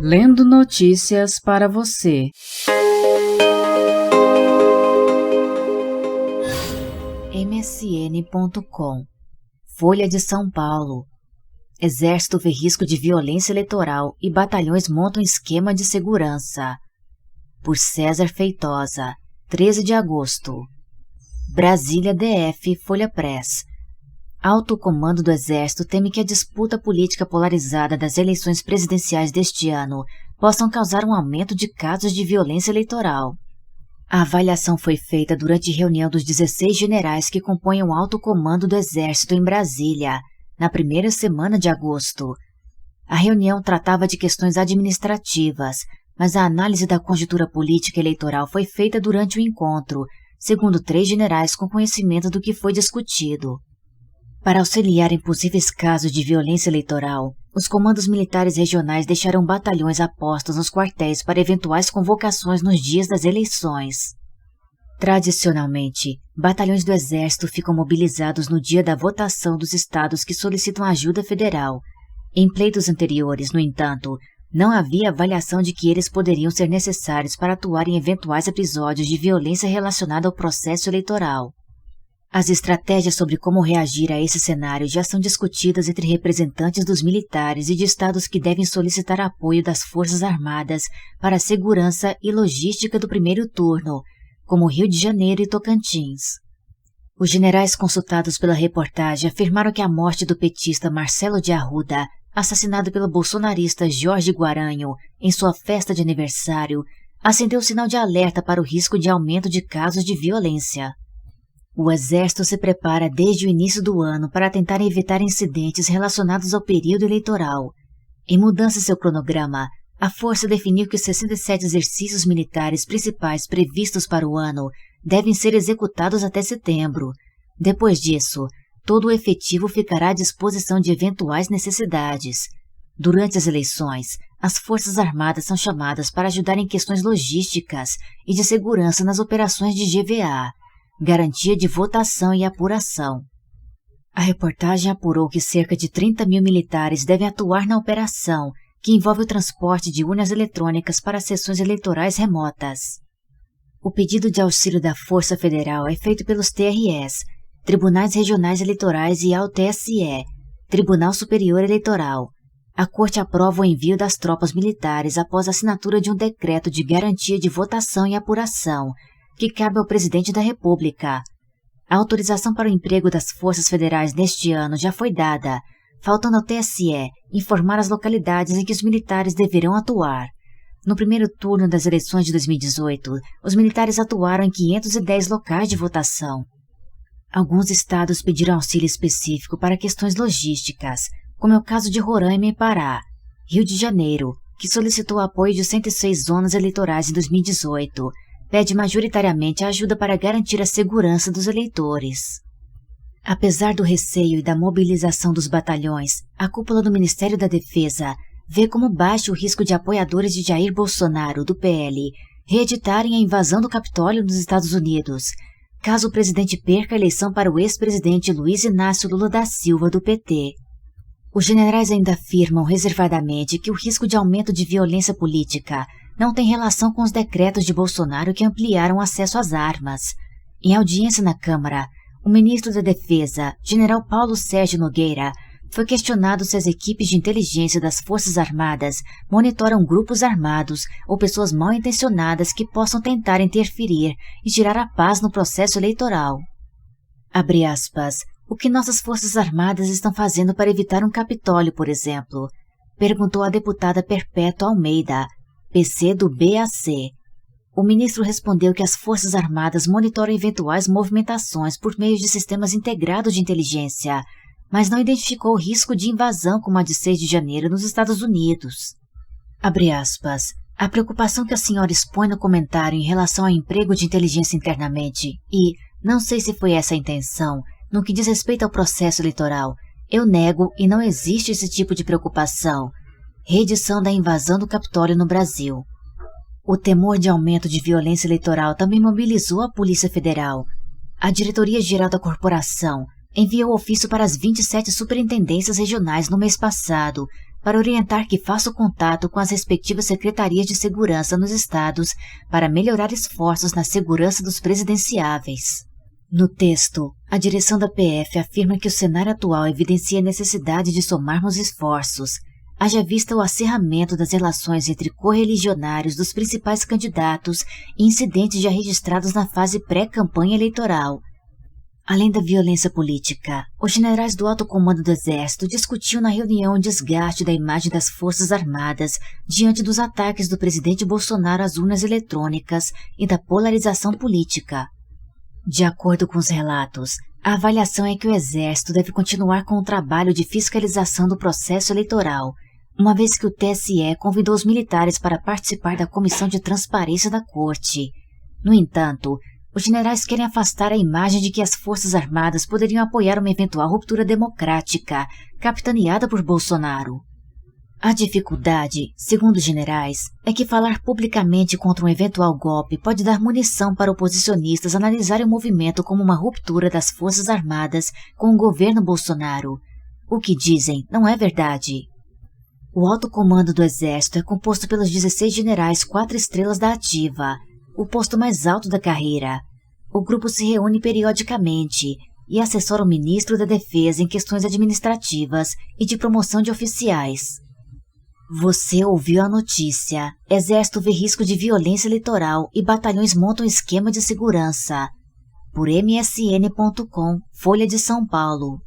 Lendo notícias para você. MSN.com. Folha de São Paulo. Exército vê risco de violência eleitoral e batalhões montam esquema de segurança. Por César Feitosa, 13 de agosto. Brasília DF, Folha Press. Alto comando do Exército teme que a disputa política polarizada das eleições presidenciais deste ano possam causar um aumento de casos de violência eleitoral. A avaliação foi feita durante reunião dos 16 generais que compõem o alto comando do Exército em Brasília, na primeira semana de agosto. A reunião tratava de questões administrativas, mas a análise da conjuntura política eleitoral foi feita durante o encontro, segundo 3 generais com conhecimento do que foi discutido. Para auxiliar em possíveis casos de violência eleitoral, os comandos militares regionais deixarão batalhões apostos nos quartéis para eventuais convocações nos dias das eleições. Tradicionalmente, batalhões do Exército ficam mobilizados no dia da votação dos estados que solicitam ajuda federal. Em pleitos anteriores, no entanto, não havia avaliação de que eles poderiam ser necessários para atuar em eventuais episódios de violência relacionada ao processo eleitoral. As estratégias sobre como reagir a esse cenário já são discutidas entre representantes dos militares e de estados que devem solicitar apoio das Forças Armadas para a segurança e logística do primeiro turno, como Rio de Janeiro e Tocantins. Os generais consultados pela reportagem afirmaram que a morte do petista Marcelo de Arruda, assassinado pelo bolsonarista Jorge Guaranho em sua festa de aniversário, acendeu sinal de alerta para o risco de aumento de casos de violência. O Exército se prepara desde o início do ano para tentar evitar incidentes relacionados ao período eleitoral. Em mudança em seu cronograma, a Força definiu que os 67 exercícios militares principais previstos para o ano devem ser executados até setembro. Depois disso, todo o efetivo ficará à disposição de eventuais necessidades. Durante as eleições, as Forças Armadas são chamadas para ajudar em questões logísticas e de segurança nas operações de GVA, Garantia de Votação e Apuração. A reportagem apurou que cerca de 30 mil militares devem atuar na operação, que envolve o transporte de urnas eletrônicas para sessões eleitorais remotas. O pedido de auxílio da Força Federal é feito pelos TRS, Tribunais Regionais Eleitorais e ao TSE, Tribunal Superior Eleitoral. A Corte aprova o envio das tropas militares após a assinatura de um decreto de garantia de votação e apuração, que cabe ao Presidente da República. A autorização para o emprego das Forças Federais neste ano já foi dada, faltando ao TSE informar as localidades em que os militares deverão atuar. No primeiro turno das eleições de 2018, os militares atuaram em 510 locais de votação. Alguns estados pediram auxílio específico para questões logísticas, como é o caso de Roraima e Pará. Rio de Janeiro, que solicitou apoio de 106 zonas eleitorais em 2018, pede majoritariamente ajuda para garantir a segurança dos eleitores. Apesar do receio e da mobilização dos batalhões, a cúpula do Ministério da Defesa vê como baixo o risco de apoiadores de Jair Bolsonaro, do PL, reeditarem a invasão do Capitólio nos Estados Unidos, caso o presidente perca a eleição para o ex-presidente Luiz Inácio Lula da Silva, do PT. Os generais ainda afirmam reservadamente que o risco de aumento de violência política não tem relação com os decretos de Bolsonaro que ampliaram o acesso às armas. Em audiência na Câmara, o ministro da Defesa, general Paulo Sérgio Nogueira, foi questionado se as equipes de inteligência das Forças Armadas monitoram grupos armados ou pessoas mal intencionadas que possam tentar interferir e tirar a paz no processo eleitoral. Abre aspas, o que nossas Forças Armadas estão fazendo para evitar um Capitólio, por exemplo? Perguntou a deputada Perpétua Almeida, PC do BAC. O ministro respondeu que as Forças Armadas monitoram eventuais movimentações por meio de sistemas integrados de inteligência, mas não identificou o risco de invasão como a de 6 de janeiro nos Estados Unidos. Abre aspas. A preocupação que a senhora expõe no comentário em relação ao emprego de inteligência internamente e, não sei se foi essa a intenção, no que diz respeito ao processo eleitoral, eu nego e não existe esse tipo de preocupação. Reedição da invasão do Capitólio no Brasil. O temor de aumento de violência eleitoral também mobilizou a Polícia Federal. A Diretoria-Geral da Corporação enviou ofício para as 27 superintendências regionais no mês passado, para orientar que faça o contato com as respectivas secretarias de segurança nos estados para melhorar esforços na segurança dos presidenciáveis. No texto, a direção da PF afirma que o cenário atual evidencia a necessidade de somarmos esforços, haja vista o acerramento das relações entre correligionários dos principais candidatos e incidentes já registrados na fase pré-campanha eleitoral. Além da violência política, os generais do alto comando do Exército discutiam na reunião o desgaste da imagem das Forças Armadas diante dos ataques do presidente Bolsonaro às urnas eletrônicas e da polarização política. De acordo com os relatos, a avaliação é que o Exército deve continuar com o trabalho de fiscalização do processo eleitoral, uma vez que o TSE convidou os militares para participar da Comissão de Transparência da Corte. No entanto, os generais querem afastar a imagem de que as Forças Armadas poderiam apoiar uma eventual ruptura democrática, capitaneada por Bolsonaro. A dificuldade, segundo os generais, é que falar publicamente contra um eventual golpe pode dar munição para oposicionistas analisarem o movimento como uma ruptura das Forças Armadas com o governo Bolsonaro. O que dizem não é verdade. O alto comando do Exército é composto pelos 16 generais 4 estrelas da ativa, o posto mais alto da carreira. O grupo se reúne periodicamente e assessora o ministro da Defesa em questões administrativas e de promoção de oficiais. Você ouviu a notícia. Exército vê risco de violência eleitoral e batalhões montam esquema de segurança. Por msn.com, Folha de São Paulo.